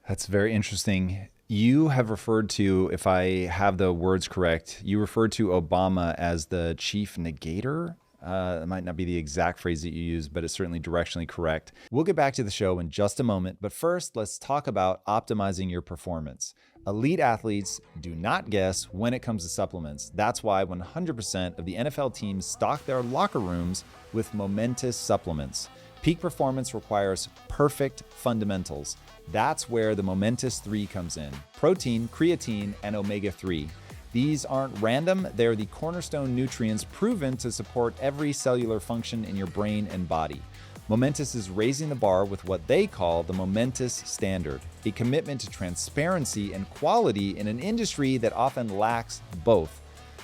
That's very interesting. You have referred to, if I have the words correct, you referred to Obama as the chief negator. It might not be the exact phrase that you use, but it's certainly directionally correct. We'll get back to the show in just a moment, but first, let's talk about optimizing your performance. Elite athletes do not guess when it comes to supplements. That's why 100% of the NFL teams stock their locker rooms with momentous supplements. Peak performance requires perfect fundamentals. That's where the Momentous 3 comes in: protein, creatine, and omega-3. These aren't random, they're the cornerstone nutrients proven to support every cellular function in your brain and body. Momentous is raising the bar with what they call the Momentous Standard, a commitment to transparency and quality in an industry that often lacks both.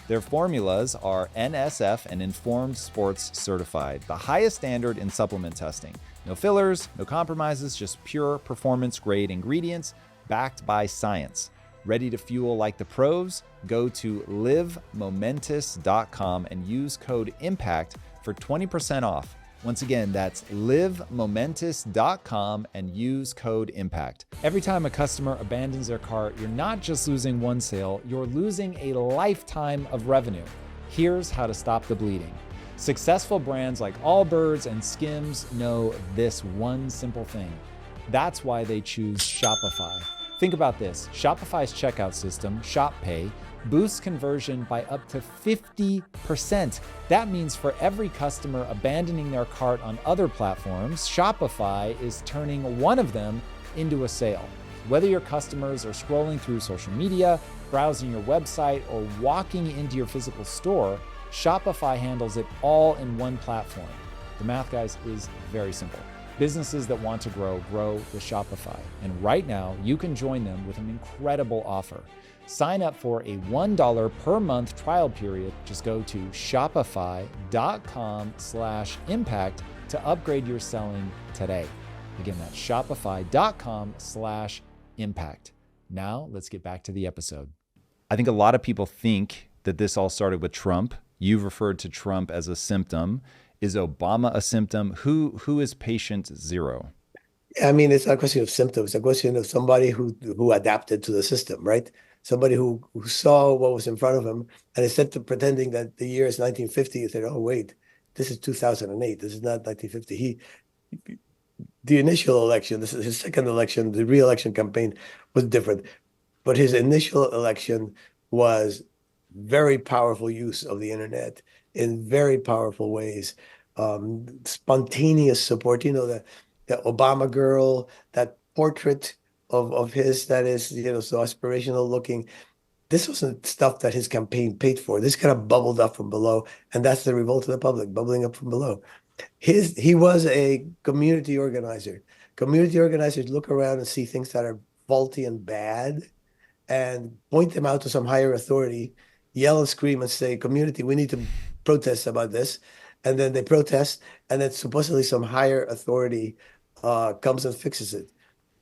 Their formulas are NSF and Informed Sports certified, the highest standard in supplement testing. No fillers, no compromises, just pure performance-grade ingredients backed by science. Ready to fuel like the pros? Go to livemomentous.com and use code IMPACT for 20% off. Once again, that's livemomentous.com and use code IMPACT. Every time a customer abandons their cart, you're not just losing one sale, you're losing a lifetime of revenue. Here's how to stop the bleeding. Successful brands like Allbirds and Skims know this one simple thing. That's why they choose Shopify. Think about this. Shopify's checkout system, ShopPay, boosts conversion by up to 50%. That means for every customer abandoning their cart on other platforms, Shopify is turning one of them into a sale. Whether your customers are scrolling through social media, browsing your website, or walking into your physical store, Shopify handles it all in one platform. The math, guys, is very simple. Businesses that want to grow with Shopify. And right now, you can join them with an incredible offer. Sign up for a $1 per month trial period. Just go to shopify.com/impact to upgrade your selling today. Again, that's shopify.com/impact. Now, let's get back to the episode. I think a lot of people think that this all started with Trump. You've referred to Trump as a symptom. Is Obama a symptom? Who is patient zero? I mean, it's not a question of symptoms. It's a question of somebody who adapted to the system, right? Somebody who saw what was in front of him, and instead of pretending that the year is 1950, he said, "Oh, wait, this is 2008. This is not 1950." The initial election, this is his second election, the re-election campaign was different, but his initial election was very powerful use of the internet in very powerful ways. Spontaneous support, the Obama girl, that portrait of his that is, so aspirational looking. This wasn't stuff that his campaign paid for. This kind of bubbled up from below, and that's the revolt of the public, bubbling up from below. He was a community organizer. Community organizers look around and see things that are faulty and bad and point them out to some higher authority, yell and scream and say, "Community, we need to protest about this." And then they protest, and then supposedly some higher authority comes and fixes it.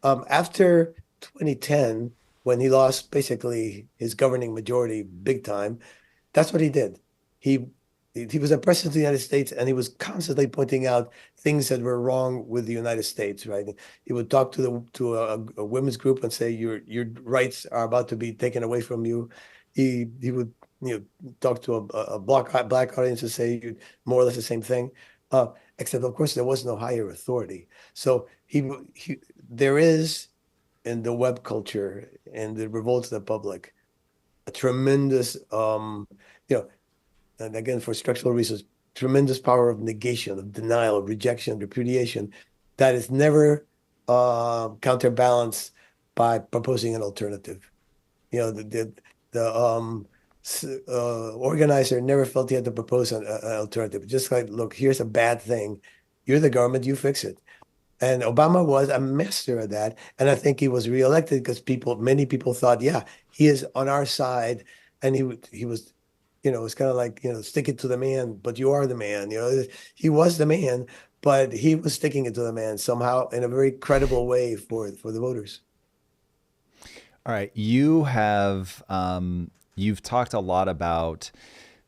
After 2010, when he lost basically his governing majority big time, that's what he did. He he was a president of the United States, and he was constantly pointing out things that were wrong with the United States, right? He would talk to a women's group and say, your rights are about to be taken away from you. He would talk to a black audience and say more or less the same thing. Except of course there was no higher authority. So there is in the web culture and the revolt of the public a tremendous you know and again, for structural reasons, tremendous power of negation, of denial, of rejection, repudiation, that is never counterbalanced by proposing an alternative. The organizer never felt he had to propose an alternative. Just like, look, here's a bad thing. You're the government, you fix it. And Obama was a master of that. And I think he was reelected because many people thought, yeah, he is on our side. And he was, it's kind of like, stick it to the man, but you are the man. He was the man, but he was sticking it to the man somehow in a very credible way for the voters. All right, you've talked a lot about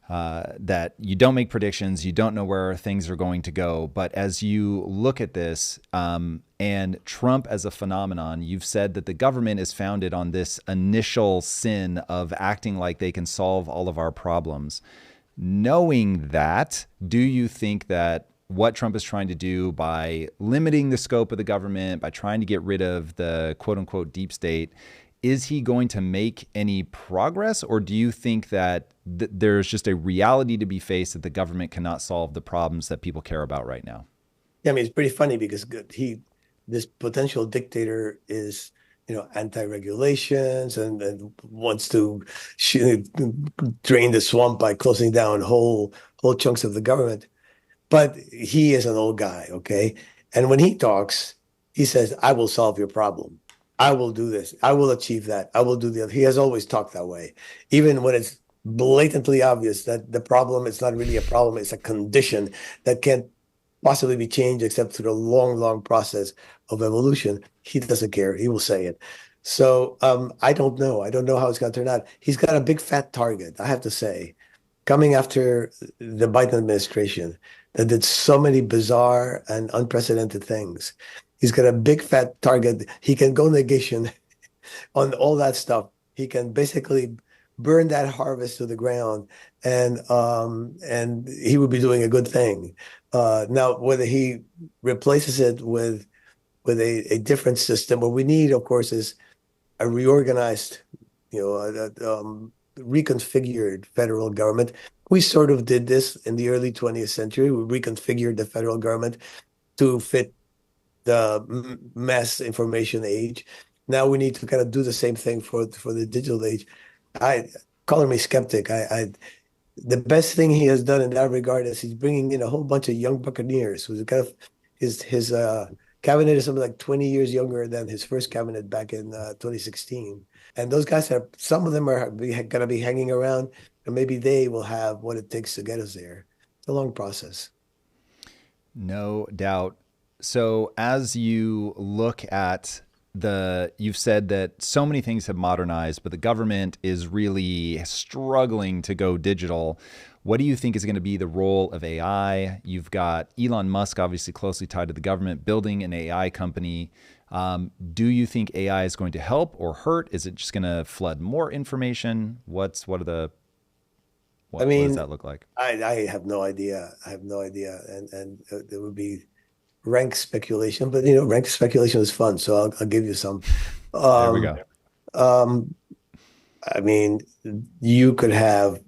that you don't make predictions, you don't know where things are going to go. But as you look at this and Trump as a phenomenon, you've said that the government is founded on this initial sin of acting like they can solve all of our problems. Knowing that, do you think that what Trump is trying to do by limiting the scope of the government, by trying to get rid of the quote unquote deep state, is he going to make any progress? Or do you think that there's just a reality to be faced that the government cannot solve the problems that people care about right now? Yeah, I mean, it's pretty funny because this potential dictator is, anti-regulations and wants to drain the swamp by closing down whole chunks of the government. But he is an old guy, okay? And when he talks, he says, "I will solve your problem. I will do this. I will achieve that. I will do the other." He has always talked that way, even when it's blatantly obvious that the problem is not really a problem, it's a condition that can't possibly be changed except through a long, long process of evolution. He doesn't care. He will say it. So I don't know. I don't know how it's going to turn out. He's got a big fat target, I have to say, coming after the Biden administration that did so many bizarre and unprecedented things. He's got a big fat target. He can go negation on all that stuff. He can basically burn that harvest to the ground, and he would be doing a good thing. Now, whether he replaces it with a different system, what we need, of course, is a reorganized, reconfigured federal government. We sort of did this in the early 20th century. We reconfigured the federal government to fit the mass information age. Now we need to kind of do the same thing for the digital age. I calling me skeptic. The best thing he has done in that regard is he's bringing in a whole bunch of young buccaneers. Who's kind of his cabinet is something like 20 years younger than his first cabinet back in 2016. And those guys some of them are going to be hanging around, and maybe they will have what it takes to get us there. It's a long process. No doubt. So as you look at you've said that so many things have modernized, but the government is really struggling to go digital. What do you think is going to be the role of AI? You've got Elon Musk, obviously closely tied to the government, building an AI company. Do you think AI is going to help or hurt? Is it just going to flood more information? I What does mean, that look like? I have no idea. I have no idea, and it would be rank speculation. But rank speculation is fun, so I'll give you some. There we Um, go. um, I mean, you could have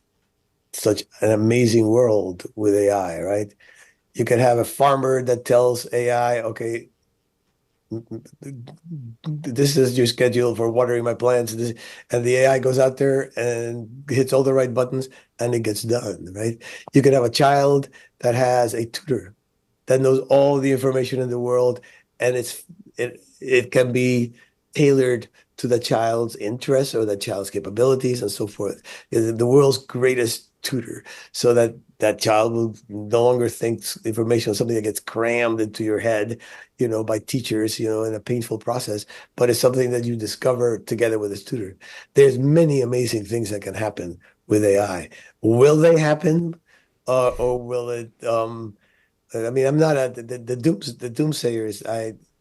such an amazing world with AI, right? You could have a farmer that tells AI, okay, this is your schedule for watering my plants. And the AI goes out there and hits all the right buttons and it gets done, right? You could have a child that has a tutor that knows all the information in the world and it can be tailored to the child's interests or the child's capabilities and so forth. The world's greatest tutor, so that that child will no longer think information is something that gets crammed into your head, by teachers, in a painful process, but it's something that you discover together with a tutor. There's many amazing things that can happen with AI. Will they happen? Or will it I mean, I'm not the doomsayers.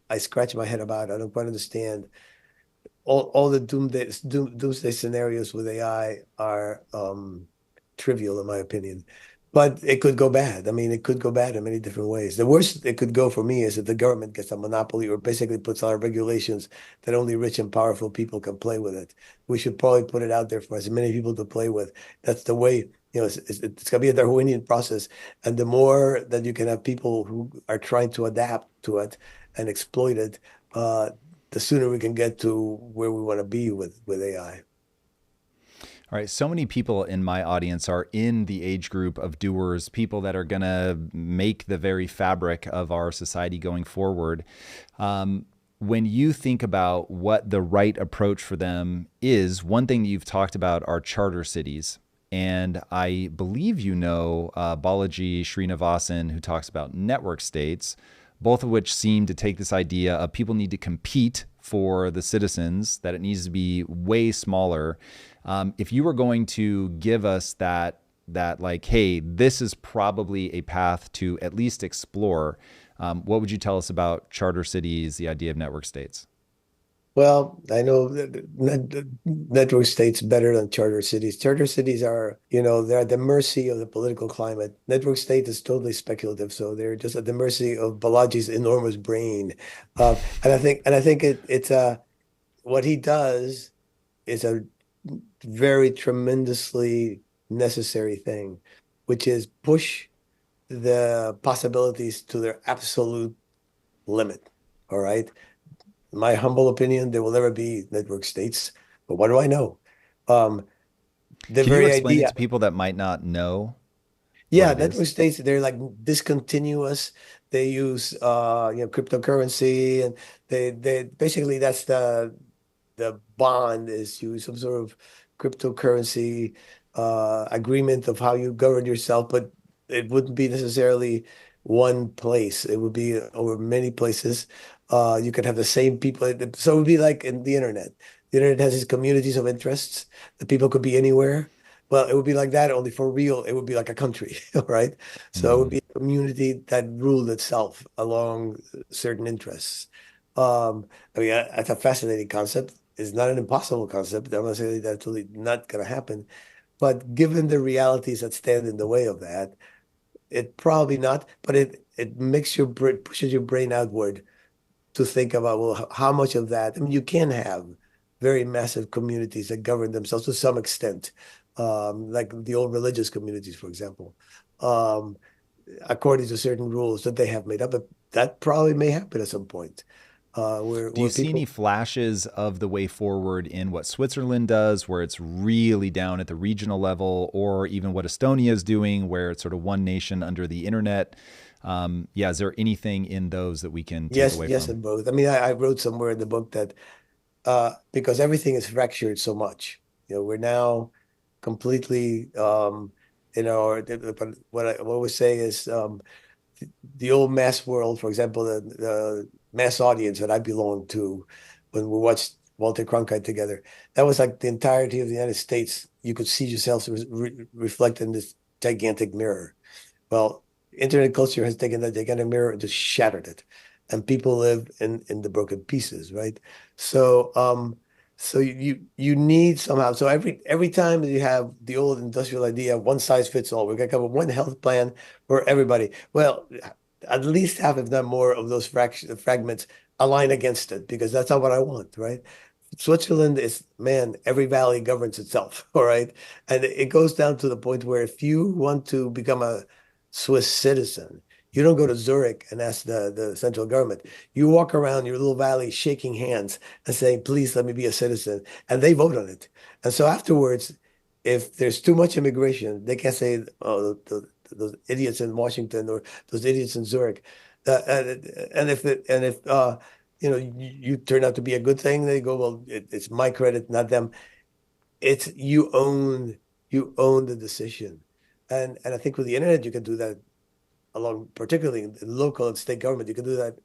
I scratch my head about. I don't quite understand. All the doomsday scenarios with AI are trivial in my opinion. But it could go bad. I mean, it could go bad in many different ways. The worst it could go for me is if the government gets a monopoly or basically puts out regulations that only rich and powerful people can play with it. We should probably put it out there for as many people to play with. That's the way, it's going to be a Darwinian process. And the more that you can have people who are trying to adapt to it and exploit it, the sooner we can get to where we want to be with AI. All right. So many people in my audience are in the age group of doers, people that are going to make the very fabric of our society going forward. When you think about what the right approach for them is, one thing that you've talked about are charter cities. And I believe Balaji Srinivasan, who talks about network states, both of which seem to take this idea of people need to compete for the citizens, that it needs to be way smaller. If you were going to give us that like, hey, this is probably a path to at least explore, what would you tell us about charter cities, the idea of network states? Well, I know that network states better than charter cities. Charter cities are, they're at the mercy of the political climate. Network state is totally speculative, so they're just at the mercy of Balaji's enormous brain. And I think it's what he does is a very tremendously necessary thing, which is push the possibilities to their absolute limit. All right. In my humble opinion, there will never be network states. But what do I know? Um, the Can you very explain it idea, to people that might not know what yeah, it network is? states, they're like discontinuous. They use cryptocurrency and they basically that's the bond is you some sort of cryptocurrency agreement of how you govern yourself, but it wouldn't be necessarily one place. It would be over many places. You could have the same people. So it would be like in the internet. The internet has these communities of interests that people could be anywhere. Well, it would be like that only for real. It would be like a country, right? So it would Mm. be a community that ruled itself along certain interests. I mean, that's a fascinating concept. It's not an impossible concept. I'm not saying that's totally not going to happen. But given the realities that stand in the way of that, it probably not. But it makes your brain, pushes your brain outward to think about, well, how much of that? I mean, you can have very massive communities that govern themselves to some extent, like the old religious communities, for example, um, according to certain rules that they have made up. But that probably may happen at some point, Do you where see any people. flashes of the way forward in what Switzerland does, where it's really down at the regional level, or even what Estonia is doing, where it's sort of one nation under the internet? Yeah, is there anything in those that we can take Yes, away yes, from? and both. I mean, I wrote somewhere in the book that because everything is fractured so much, we're now completely, but what I always say is the old mass world, for example, the mass audience that I belong to. when we watched Walter Cronkite together. That was like the entirety of the United States. You could see yourself reflected in this gigantic mirror. Well, internet culture has taken that gigantic mirror and just shattered it, and people live in the broken pieces, right? So, so you need somehow. So every time you have the old industrial idea, one size fits all, we're gonna come up with one health plan for everybody. Well, at least half, if not more, of those fragments align against it because that's not what I want, right? Switzerland is, man, every valley governs itself, all right? And it goes down to the point where if you want to become a Swiss citizen, you don't go to Zurich and ask the central government. You walk around your little valley shaking hands and saying, please let me be a citizen. And they vote on it. And so afterwards, if there's too much immigration, they can't say, oh, those idiots in Washington or those idiots in Zurich. And if you turn out to be a good thing, they go, well, it's my credit, not them. It's you own the decision. And I think with the internet, you can do that along, particularly in local and state government, you can do that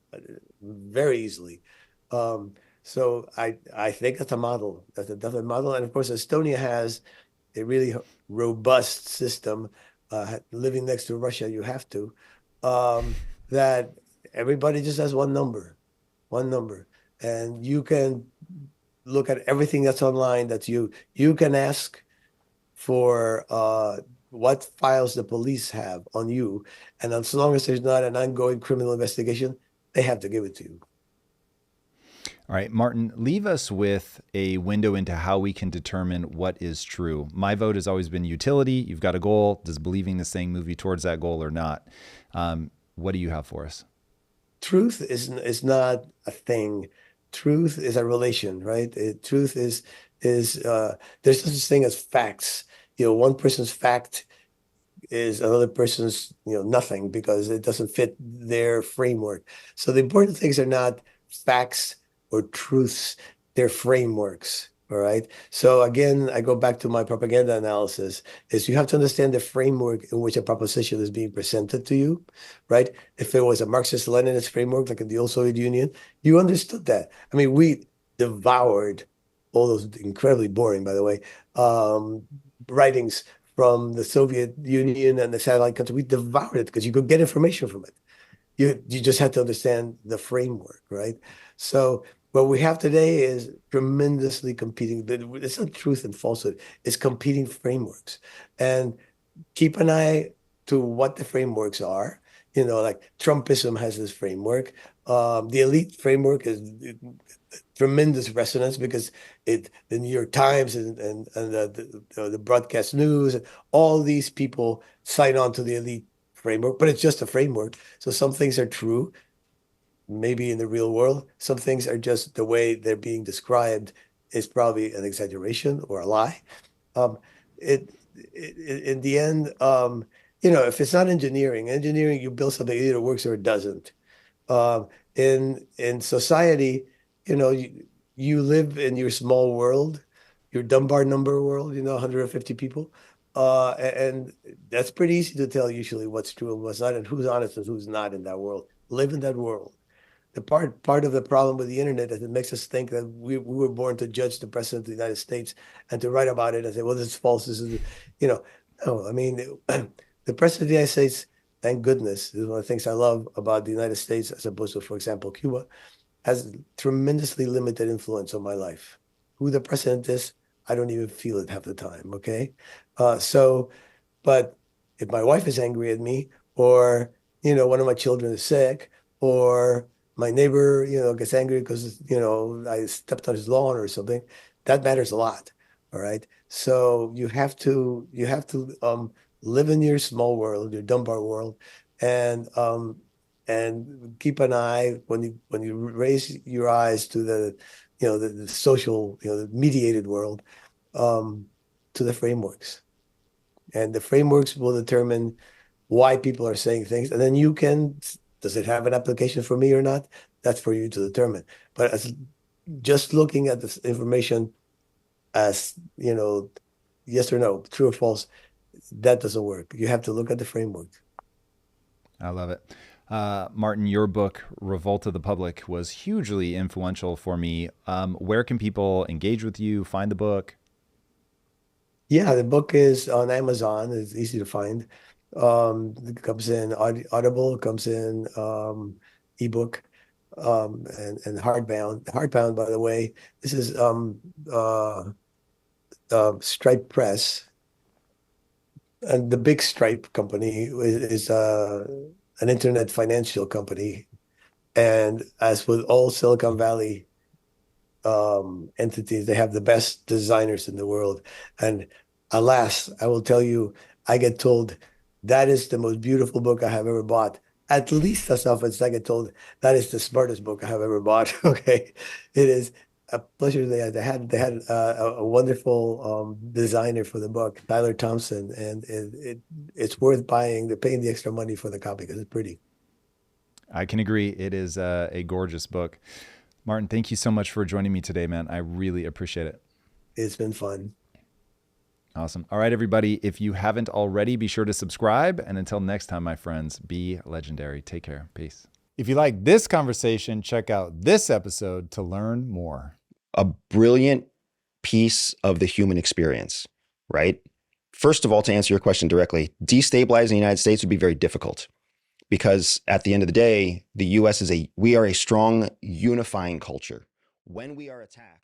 very easily. Um, so I think that's a model. That's a definite model. And of course, Estonia has a really robust system. Living next to Russia, you have to. That everybody just has one number, and you can look at everything that's online. That's you. You can ask for what files the police have on you, and as long as there's not an ongoing criminal investigation, they have to give it to you. All right, Martin, leave us with a window into how we can determine what is true. My vote has always been utility. You've got a goal. Does believing this thing move you towards that goal or not? What do you have for us? Truth is not a thing. Truth is a relation, right? Truth is there's no such thing as facts. One person's fact is another person's, nothing because it doesn't fit their framework. So the important things are not facts or truths, they're frameworks. All right. So again, I go back to my propaganda analysis is you have to understand the framework in which a proposition is being presented to you, right? If it was a Marxist-Leninist framework, like in the old Soviet Union, you understood that. I mean, we devoured all those incredibly boring, by the way, um, writings from the Soviet Union and the satellite country. We devoured it because you could get information from it. You just had to understand the framework, right? So what we have today is tremendously competing. It's not truth and falsehood. It's competing frameworks. And keep an eye to what the frameworks are. Like Trumpism has this framework. The elite framework is tremendous resonance because the New York Times and the broadcast news and all these people sign on to the elite framework, but it's just a framework. So some things are true, maybe in the real world. Some things are just the way they're being described is probably an exaggeration or a lie. Um, in the end, if it's not engineering, you build something, it either works or it doesn't. Um, in society, you live in your small world, your Dunbar number world, 150 people. And that's pretty easy to tell usually what's true and what's not, and who's honest and who's not in that world. Live in that world. The part of the problem with the internet is it makes us think that we were born to judge the president of the United States and to write about it and say, well, this is false. This is, you know, no, I mean, the president of the United States, thank goodness, this is one of the things I love about the United States as opposed to, for example, Cuba, has tremendously limited influence on my life. Who the president is, I don't even feel it half the time. Okay. So, but if my wife is angry at me, or, one of my children is sick, or my neighbor, gets angry because, I stepped on his lawn or something, that matters a lot. All right. So you have to live in your small world, your Dunbar world, and keep an eye when you raise your eyes to the social, the mediated world, um, to the frameworks. And the frameworks will determine why people are saying things. And then does it have an application for me or not? That's for you to determine. But just looking at this information as, yes or no, true or false, that doesn't work. You have to look at the framework. I love it. Martin, your book, Revolt of the Public, was hugely influential for me. Where can people engage with you, find the book? Yeah, the book is on Amazon. It's easy to find. It comes in Audible, it comes in ebook, and hardbound. Hardbound, by the way, this is Stripe Press, and the big Stripe company is an internet financial company. And as with all Silicon Valley entities. They have the best designers in the world. And alas, I will tell you, I get told that is the most beautiful book I have ever bought. At least as often as I get told that is the smartest book I have ever bought. Okay, it is a pleasure. They had a wonderful designer for the book, Tyler Thompson, and it's worth buying. They're paying the extra money for the copy because it's pretty. I can agree. It is a gorgeous book. Martin, thank you so much for joining me today, man. I really appreciate it. It's been fun. Awesome. All right, everybody. If you haven't already, be sure to subscribe. And until next time, my friends, be legendary. Take care. Peace. If you like this conversation, check out this episode to learn more. A brilliant piece of the human experience, right? First of all, to answer your question directly, destabilizing the United States would be very difficult because at the end of the day, the US we are a strong unifying culture. When we are attacked,